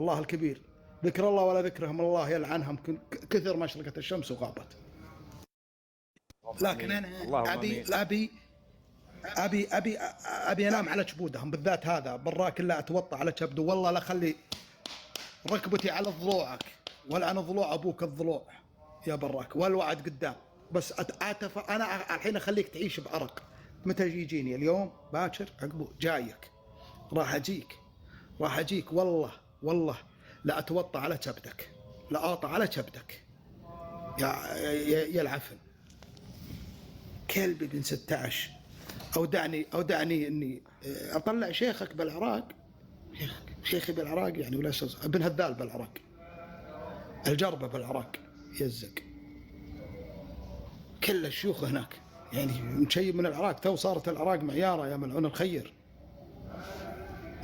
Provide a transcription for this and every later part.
الله الكبير، ذكر الله ولا ذكرهم الله يلعنهم، كثر ما اشرقت الشمس وغابت. لكن انا ابي انام على جبودهم، بالذات هذا براك الا اتوطى على جبده، والله لا خلي ركبتي على ضلوعك ولا انا ضلوع ابوك الضلوع يا براك، والوعد قدام. بس اتعاطف انا الحين اخليك تعيش بعرق. متى يجيني؟ اليوم باكر عقبه جايك، راح اجيك والله لا اتوطى على كبدك، لا اطع على كبدك يا العفن. كلب ابن 16 اودعني اني اطلع شيخك بالعراق، شيخي بالعراق يعني، ولا ابن هذال بالعراق، الجربه بالعراق يزق، كل الشيوخ هناك يعني مشيب من العراق، تو صارت العراق معياره يا ملعون الخير.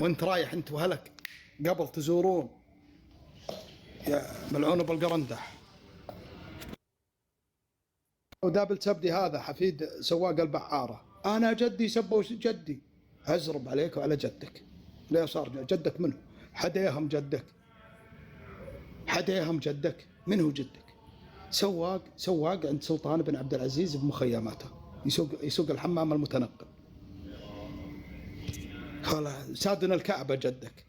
وانت رايح انت وهلك قبل تزورون يا ملعون بالقرندح. ودابل سبدي هذا حفيد سواق البعاره، انا جدي سبوا جدي، ازرب عليك وعلى جدك. ليه صار جدك منه؟ حديهم جدك من هو جدك؟ سواق عند سلطان بن عبد العزيز بمخيماته، يسوق الحمام المتنقل. قال سادنا الكعبه جدك.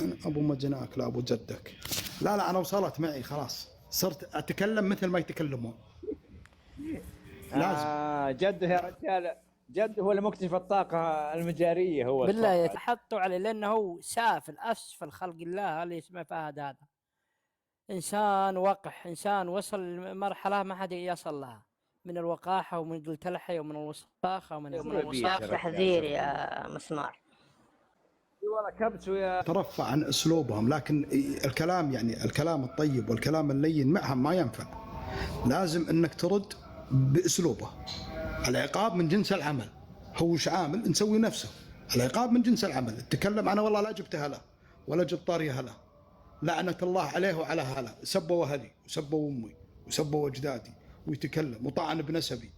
أنا ابو مجناك لا ابو جدك. لا انا وصلت معي خلاص، صرت اتكلم مثل ما يتكلمون. لازم جده يا رجال، جده هو اللي مكتشف الطاقه المجاريه، هو بالله يتحطوا عليه، لانه هو سافل اسفل خلق الله اللي اسمه فهد. هذا انسان وقح، انسان وصل لمرحله ما حد يصل لها من الوقاحه ومن قله الحياه ومن الوساخه ومن الوساخه. تحذير يا مسمار. والله كبس ويا ترفع عن اسلوبهم، لكن الكلام يعني الكلام الطيب والكلام اللين معهم ما ينفع. لازم انك ترد باسلوبه. العقاب من جنس العمل، هو وش عامل نسوي نفسه. العقاب من جنس العمل. تتكلم انا والله لا جبتها له ولا جبت طاريها له، لعنة الله عليه وعلى هلا، سبوا اهلي وسبوا امي وسبوا اجدادي، ويتكلم وطعن بنسبي.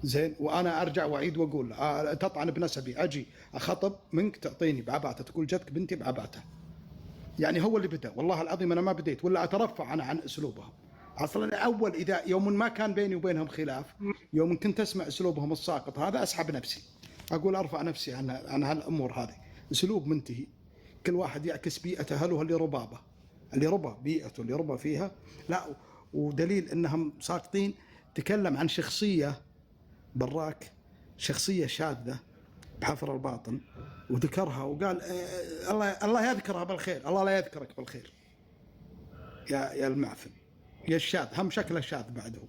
زين، وانا ارجع واعيد واقول تطعن بنسبي، اجي اخطب منك تعطيني بعباته، تقول جدك بنتي بعباته. يعني هو اللي بدا، والله العظيم انا ما بديت، ولا اترفع انا عن اسلوبهم. اصلا اول اذا يوم ما كان بيني وبينهم خلاف، يوم كنت اسمع اسلوبهم الساقط هذا اسحب نفسي، اقول ارفع نفسي عن هالامور هذه. اسلوب منتهي، كل واحد يعكس بيئته. هل هو اللي ربابه، اللي ربى بيئته اللي ربى فيها. لا، ودليل انهم ساقطين. تكلم عن شخصيه براك، شخصيه شاذه بحفر الباطن، وذكرها وقال الله يذكرها بالخير، الله لا يذكرك بالخير يا المعفن يا الشاذ، هم شكله شاذ بعده.